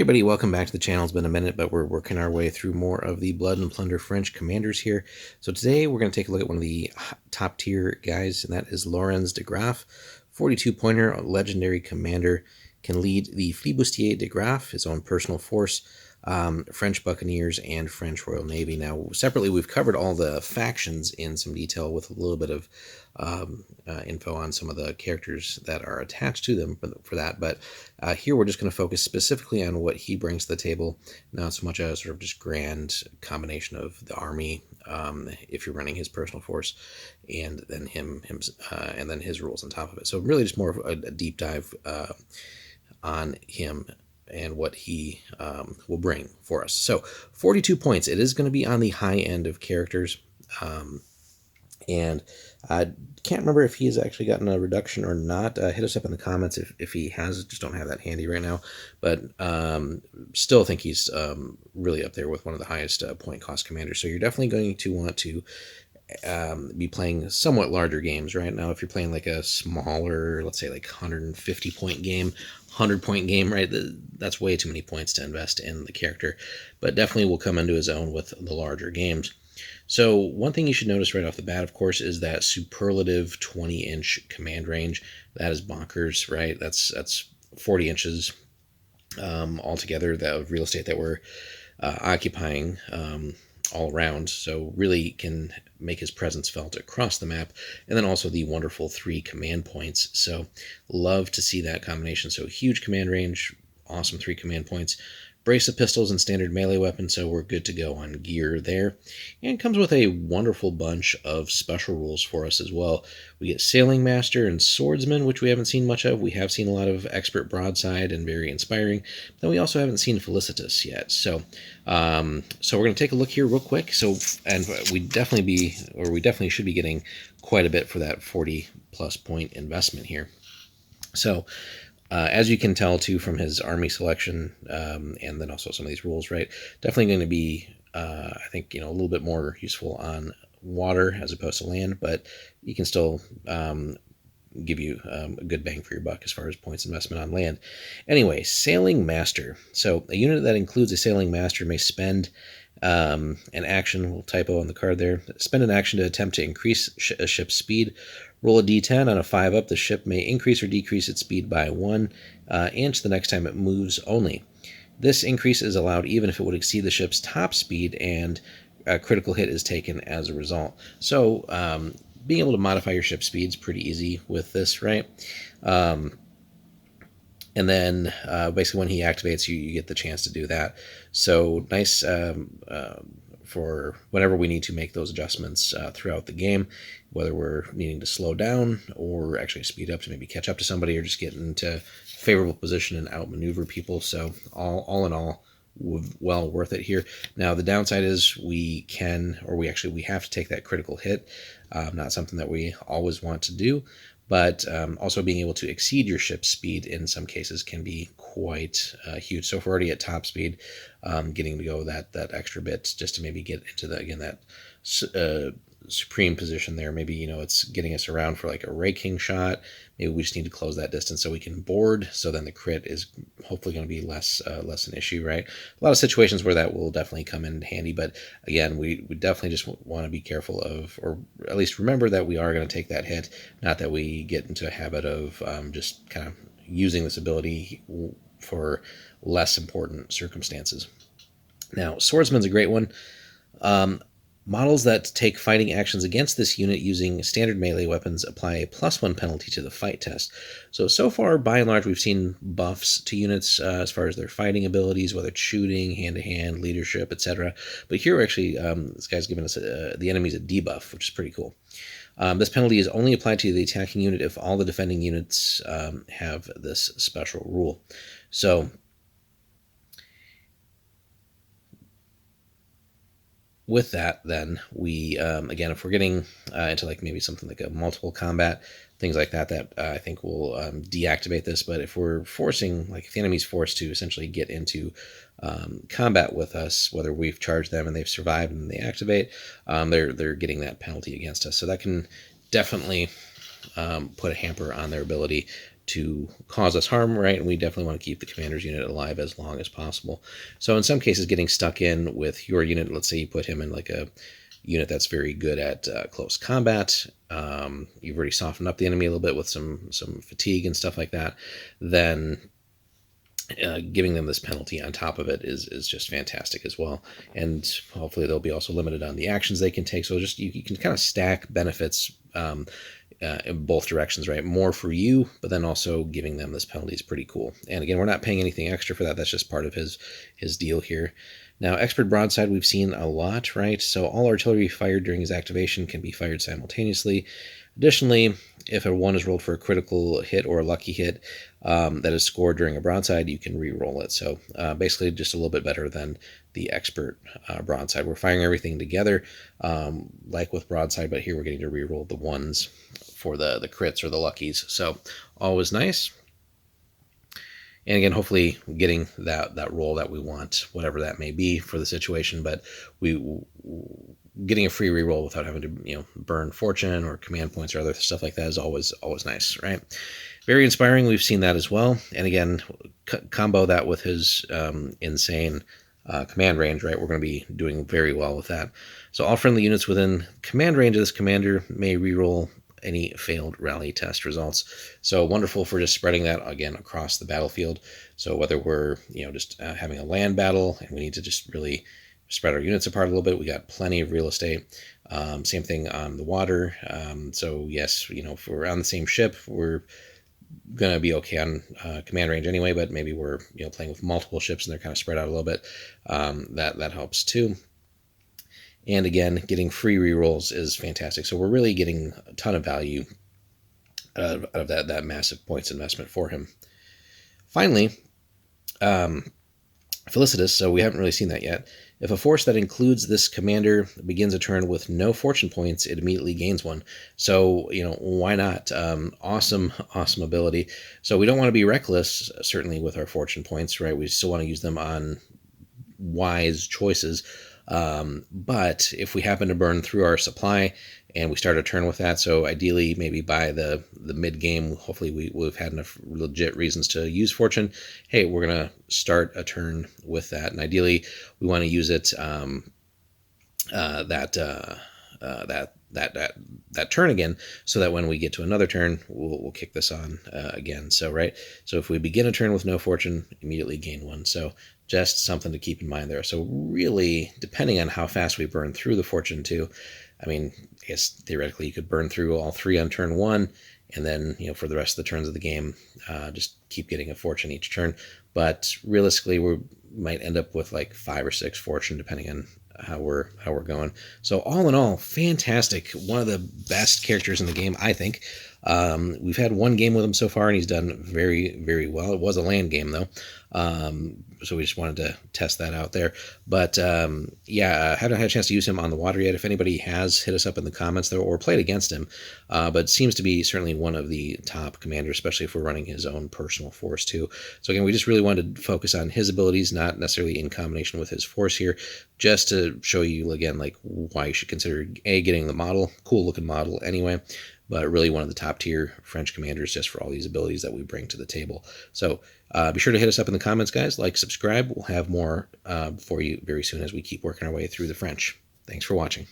everybody, welcome back to the channel. It's been a minute, but we're working our way through more of the Blood and Plunder French commanders here. So today we're going to take a look at one of the top tier guys, and that is Lorenz de Graff, 42-pointer, legendary commander, can lead the Flibustier de Graff, his own personal force, French Buccaneers, and French Royal Navy. Now, separately, we've covered all the factions in some detail with a little bit of info on some of the characters that are attached to them for that. But here we're just going to focus specifically on what he brings to the table, not so much a sort of just grand combination of the army, if you're running his personal force, and then and then his rules on top of it. So really just more of a deep dive on him and what he will bring for us. So 42 points. It is going to be on the high end of characters. And I can't remember if he has actually gotten a reduction or not. Hit us up in the comments if he has. Just don't have that handy right now. But still think he's really up there with one of the highest point cost commanders. So you're definitely going to want to be playing somewhat larger games right now. If you're playing like a smaller, let's say like 150 point game, 100 point game, right, that's way too many points to invest in the character, but definitely will come into his own with the larger games. So one thing you should notice right off the bat, of course, is that superlative 20-inch command range. That is bonkers, right? That's 40 inches altogether, the real estate that we're occupying all around. So really can make his presence felt across the map. And then also the wonderful 3 command points. So love to see that combination. So huge command range, awesome 3 command points. Brace of pistols and standard melee weapons, so we're good to go on gear there. And it comes with a wonderful bunch of special rules for us as well. We get Sailing Master and Swordsman, which we haven't seen much of. We have seen a lot of Expert Broadside and very inspiring. Then we also haven't seen Felicitas yet. So so we're going to take a look here real quick. So, and we definitely should be getting quite a bit for that 40+ point investment here. So as you can tell, too, from his army selection and then also some of these rules, right, definitely going to be, I think, a little bit more useful on water as opposed to land, but you can still give you a good bang for your buck as far as points investment on land. Anyway, Sailing Master. So a unit that includes a Sailing Master may spend an action, little typo on the card there, spend an action to attempt to increase a ship's speed. Roll a d10. On a 5-up, the ship may increase or decrease its speed by 1 inch the next time it moves only. This increase is allowed even if it would exceed the ship's top speed, and a critical hit is taken as a result. So being able to modify your ship's speed is pretty easy with this, right? And then basically when he activates, you get the chance to do that. So nice for whenever we need to make those adjustments throughout the game, whether we're needing to slow down or actually speed up to maybe catch up to somebody or just get into favorable position and outmaneuver people. So all in all, well worth it here. Now the downside is we have to take that critical hit. Not something that we always want to do, but also being able to exceed your ship's speed in some cases can be quite huge. So if we're already at top speed, getting to go that extra bit just to maybe get into that supreme position there. Maybe it's getting us around for like a raking shot. Maybe we just need to close that distance so we can board. So then the crit is hopefully going to be less an issue, right? A lot of situations where that will definitely come in handy, but again, we definitely just want to be careful of, or at least remember that we are going to take that hit. Not that we get into a habit of just kind of using this ability for less important circumstances. Now, Swordsman's a great one. Models that take fighting actions against this unit using standard melee weapons apply a +1 penalty to the fight test. So far, by and large, we've seen buffs to units as far as their fighting abilities, whether it's shooting, hand-to-hand, leadership, etc. But here, actually, this guy's giving us the enemies a debuff, which is pretty cool. This penalty is only applied to the attacking unit if all the defending units have this special rule. So with that, then we again, if we're getting into like maybe something like a multiple combat, things like that, I think will deactivate this. But if we're forcing, like if the enemy's forced to essentially get into combat with us, whether we've charged them and they've survived and they activate, they're getting that penalty against us. So that can definitely put a hamper on their ability to cause us harm, right? And we definitely want to keep the commander's unit alive as long as possible. So in some cases, getting stuck in with your unit, let's say you put him in like a unit that's very good at close combat. You've already softened up the enemy a little bit with some fatigue and stuff like that. Then giving them this penalty on top of it is just fantastic as well. And hopefully they'll be also limited on the actions they can take. So just you can kind of stack benefits in both directions, right? More for you, but then also giving them this penalty is pretty cool. And again, we're not paying anything extra for that. That's just part of his deal here. Now, expert broadside we've seen a lot, right? So all artillery fired during his activation can be fired simultaneously. Additionally, if a 1 is rolled for a critical hit or a lucky hit that is scored during a broadside, you can re-roll it. So basically just a little bit better than the expert broadside. We're firing everything together like with broadside, but here we're getting to re-roll the 1s for the crits or the luckies. So always nice. And again, hopefully getting that roll that we want, whatever that may be for the situation, but getting a free reroll without having to burn fortune or command points or other stuff like that is always nice, right? Very inspiring. We've seen that as well. And again, combo that with his insane command range, right? We're going to be doing very well with that. So all friendly units within command range of this commander may reroll any failed rally test results. So wonderful for just spreading that again across the battlefield. So whether we're just having a land battle and we need to just really spread our units apart a little bit, we got plenty of real estate. Same thing on the water. So yes, if we're on the same ship, we're gonna be okay on command range anyway, but maybe we're playing with multiple ships and they're kind of spread out a little bit. That helps too. And again, getting free rerolls is fantastic. So we're really getting a ton of value out of that massive points investment for him. Finally, Felicitas, so we haven't really seen that yet. If a force that includes this commander begins a turn with no fortune points, it immediately gains 1. So, why not? Awesome ability. So we don't want to be reckless, certainly, with our fortune points, right? We still want to use them on wise choices. But if we happen to burn through our supply and we start a turn with that, so ideally maybe by the mid game, hopefully we've had enough legit reasons to use fortune. Hey, we're gonna start a turn with that, and ideally we want to use it that turn again, so that when we get to another turn, we'll kick this on again. So right, so if we begin a turn with no fortune, immediately gain 1. So just something to keep in mind there. So really, depending on how fast we burn through the fortune too, I mean, yes, theoretically you could burn through all 3 on turn 1, and then for the rest of the turns of the game, just keep getting a fortune each turn. But realistically, we might end up with like 5 or 6 fortune, depending on how we're going. So all in all, fantastic. One of the best characters in the game, I think. We've had 1 game with him so far, and he's done very, very well. It was a land game though, so we just wanted to test that out there. But haven't had a chance to use him on the water yet. If anybody has, hit us up in the comments though, or played against him. But seems to be certainly one of the top commanders, especially if we're running his own personal force too. So again, we just really wanted to focus on his abilities, not necessarily in combination with his force here, just to show you again like why you should consider getting the model. Cool looking model anyway, but really one of the top tier French commanders just for all these abilities that we bring to the table. So be sure to hit us up in the comments, guys. Like, subscribe. We'll have more for you very soon as we keep working our way through the French. Thanks for watching.